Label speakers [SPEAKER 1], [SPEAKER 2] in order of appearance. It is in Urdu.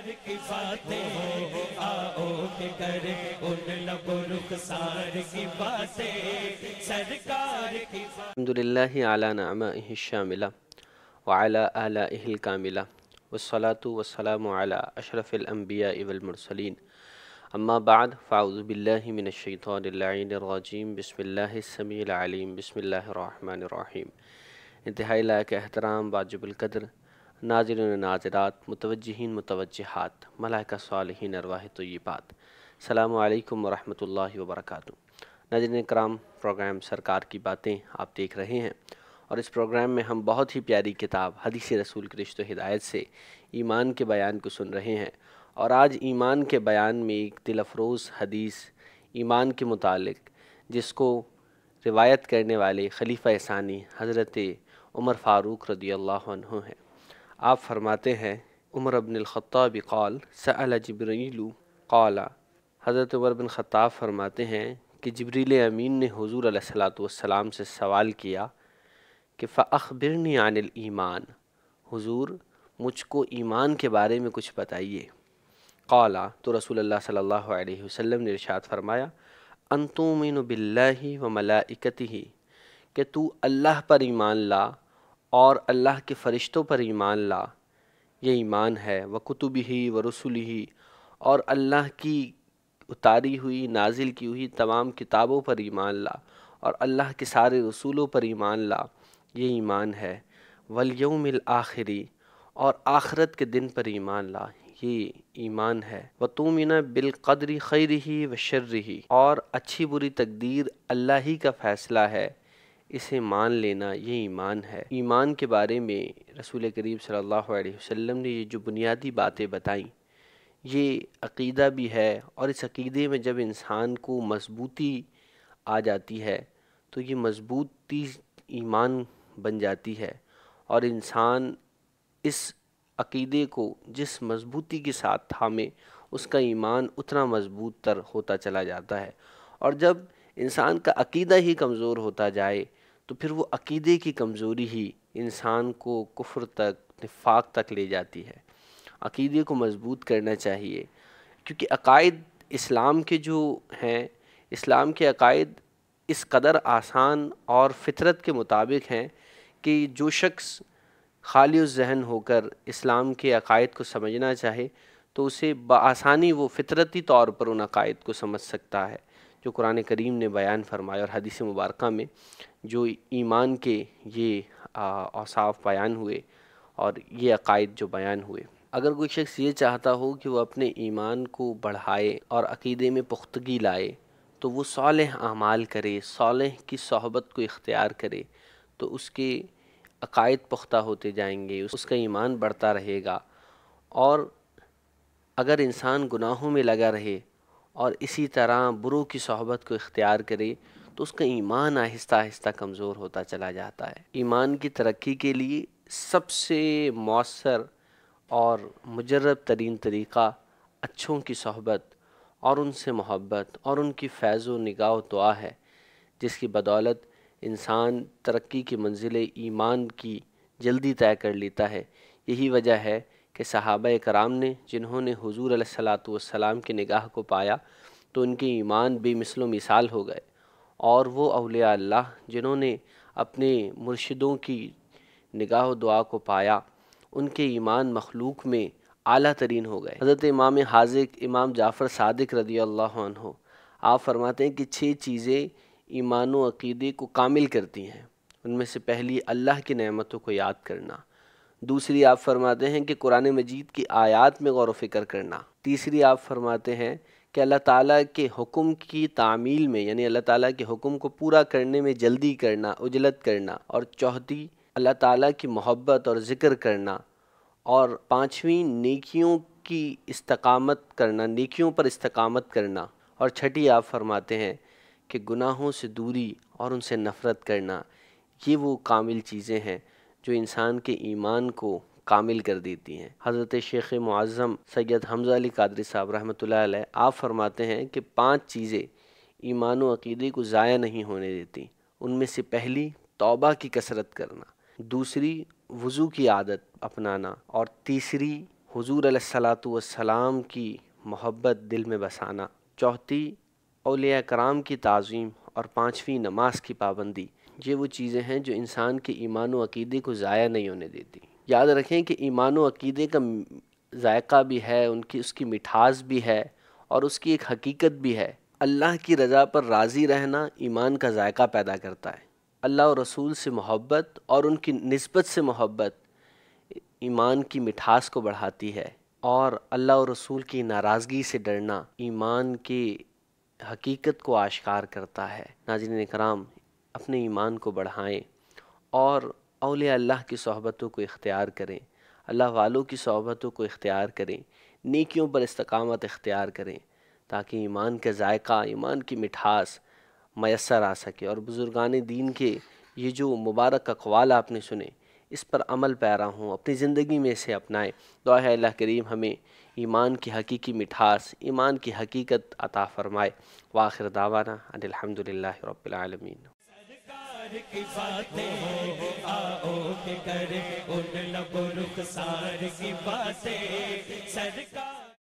[SPEAKER 1] کی باتیں آؤ کہ کرے ان لب رخسار کی باتیں سرکار کی باتیں.
[SPEAKER 2] الحمدللہ علی نعمائہ الشاملہ وعلی آلائہ الکاملہ والصلاة والسلام علی اشرف الانبیاء والمرسلین اما بعد فاعوذ باللہ من الشیطان اللعین الرجیم بسم اللہ السمیع العلیم بسم اللہ الرحمن الرحیم. انتہائی لائق احترام واجب القدر ناظرین و ناظرات متوجہین متوجہات ملائکہ صالحین ارواح طیبات، السلام علیکم ورحمۃ اللہ وبرکاتہ. ناظرین کرام، پروگرام سرکار کی باتیں آپ دیکھ رہے ہیں، اور اس پروگرام میں ہم بہت ہی پیاری کتاب حدیث رسول کی رشت و ہدایت سے ایمان کے بیان کو سن رہے ہیں. اور آج ایمان کے بیان میں ایک دل افروز حدیث ایمان کے متعلق، جس کو روایت کرنے والے خلیفہ ثانی حضرت عمر فاروق رضی اللہ عنہ ہیں. آپ فرماتے ہیں عمر بن الخطاب قال سأل جبریل قال، حضرت عمر بن خطاب فرماتے ہیں کہ جبریل امین نے حضور علیہ الصلوۃ والسلام سے سوال کیا کہ فأخبرنی عن الایمان، حضور مجھ کو ایمان کے بارے میں کچھ بتائیے. قال، تو رسول اللہ صلی اللہ علیہ وسلم نے ارشاد فرمایا ان تؤمن باللہ وملائکتہ، کہ تو اللہ پر ایمان لا اور اللہ کے فرشتوں پر ایمان لا، یہ ایمان ہے. وکتبہ ورسلہ، اور اللہ کی اتاری ہوئی نازل کی ہوئی تمام کتابوں پر ایمان لا اور اللہ کے سارے رسولوں پر ایمان لا، یہ ایمان ہے. والیوم الآخری، اور آخرت کے دن پر ایمان لا، یہ ایمان ہے. وتؤمن بالقدر خیرہ وشرہ، اور اچھی بری تقدیر اللہ ہی کا فیصلہ ہے، اسے مان لینا، یہ ایمان ہے. ایمان کے بارے میں رسول کریم صلی اللہ علیہ وسلم نے یہ جو بنیادی باتیں بتائیں، یہ عقیدہ بھی ہے. اور اس عقیدے میں جب انسان کو مضبوطی آ جاتی ہے تو یہ مضبوطی ایمان بن جاتی ہے، اور انسان اس عقیدے کو جس مضبوطی کے ساتھ تھامے، اس کا ایمان اتنا مضبوط تر ہوتا چلا جاتا ہے. اور جب انسان کا عقیدہ ہی کمزور ہوتا جائے تو پھر وہ عقیدے کی کمزوری ہی انسان کو کفر تک، نفاق تک لے جاتی ہے. عقیدے کو مضبوط کرنا چاہیے، کیونکہ عقائد اسلام کے جو ہیں، اسلام کے عقائد اس قدر آسان اور فطرت کے مطابق ہیں کہ جو شخص خالی الذہن ہو کر اسلام کے عقائد کو سمجھنا چاہے تو اسے بآسانی وہ فطرتی طور پر ان عقائد کو سمجھ سکتا ہے جو قرآن کریم نے بیان فرمایا، اور حدیث مبارکہ میں جو ایمان کے یہ اوصاف بیان ہوئے اور یہ عقائد جو بیان ہوئے. اگر کوئی شخص یہ چاہتا ہو کہ وہ اپنے ایمان کو بڑھائے اور عقیدے میں پختگی لائے تو وہ صالح اعمال کرے، صالح کی صحبت کو اختیار کرے، تو اس کے عقائد پختہ ہوتے جائیں گے، اس کا ایمان بڑھتا رہے گا. اور اگر انسان گناہوں میں لگا رہے اور اسی طرح بروں کی صحبت کو اختیار کرے تو اس کا ایمان آہستہ آہستہ کمزور ہوتا چلا جاتا ہے. ایمان کی ترقی کے لیے سب سے مؤثر اور مجرب ترین طریقہ اچھوں کی صحبت اور ان سے محبت اور ان کی فیض و نگاہ و دعا ہے، جس کی بدولت انسان ترقی کی منزل ایمان کی جلدی طے کر لیتا ہے. یہی وجہ ہے کہ صحابہ کرام نے جنہوں نے حضور علیہ الصلوۃ والسلام کی نگاہ کو پایا تو ان کے ایمان بے مثل و مثال ہو گئے، اور وہ اولیاء اللہ جنہوں نے اپنے مرشدوں کی نگاہ و دعا کو پایا، ان کے ایمان مخلوق میں اعلیٰ ترین ہو گئے. حضرت امام حاذق امام جعفر صادق رضی اللہ عنہ آپ فرماتے ہیں کہ 6 چیزیں ایمان و عقیدے کو کامل کرتی ہیں. ان میں سے پہلی اللہ کی نعمتوں کو یاد کرنا، دوسری آپ فرماتے ہیں کہ قرآن مجید کی آیات میں غور و فکر کرنا، تیسری آپ فرماتے ہیں کہ اللہ تعالیٰ کے حکم کی تعمیل میں، یعنی اللہ تعالیٰ کے حکم کو پورا کرنے میں جلدی کرنا، عجلت کرنا، اور چوتھی اللہ تعالیٰ کی محبت اور ذکر کرنا، اور پانچویں نیکیوں کی استقامت کرنا، نیکیوں پر استقامت کرنا، اور چھٹی آپ فرماتے ہیں کہ گناہوں سے دوری اور ان سے نفرت کرنا. یہ وہ کامل چیزیں ہیں جو انسان کے ایمان کو کامل کر دیتی ہیں. حضرت شیخ معظم سید حمزہ علی قادری صاحب رحمۃ اللہ علیہ آپ فرماتے ہیں کہ 5 چیزیں ایمان و عقیدے کو ضائع نہیں ہونے دیتی. ان میں سے پہلی توبہ کی کثرت کرنا، دوسری وضو کی عادت اپنانا، اور تیسری حضور علیہ الصلاۃ والسلام کی محبت دل میں بسانا، چوتھی اولیاء کرام کی تعظیم اور پانچویں نماز کی پابندی، یہ وہ چیزیں ہیں جو انسان کے ایمان و عقیدے کو ضائع نہیں ہونے دیتی۔ یاد رکھیں کہ ایمان و عقیدے کا ذائقہ بھی ہے، اس کی مٹھاس بھی ہے اور اس کی ایک حقیقت بھی ہے۔ اللہ کی رضا پر راضی رہنا ایمان کا ذائقہ پیدا کرتا ہے۔ اللہ اور رسول سے محبت اور ان کی نسبت سے محبت ایمان کی مٹھاس کو بڑھاتی ہے، اور اللہ اور رسول کی ناراضگی سے ڈرنا ایمان کی حقیقت کو آشکار کرتا ہے۔ ناظرین کرام، اپنے ایمان کو بڑھائیں اور اولیاء اللہ کی صحبتوں کو اختیار کریں، اللہ والوں کی صحبتوں کو اختیار کریں، نیکیوں پر استقامت اختیار کریں، تاکہ ایمان کا ذائقہ، ایمان کی مٹھاس میسر آ سکے۔ اور بزرگان دین کے یہ جو مبارک اقوال آپ نے سنے، اس پر عمل پیرا ہوں، اپنی زندگی میں اسے اپنائیں۔ دعا ہے اللہ کریم ہمیں ایمان کی حقیقی مٹھاس، ایمان کی حقیقت عطا فرمائے۔ وآخر دعوانا ان الحمدللہ رب العالمین۔
[SPEAKER 1] سرکار کی باتیں آؤ کہ کریں ان لب رخسار کی باتیں، سرکار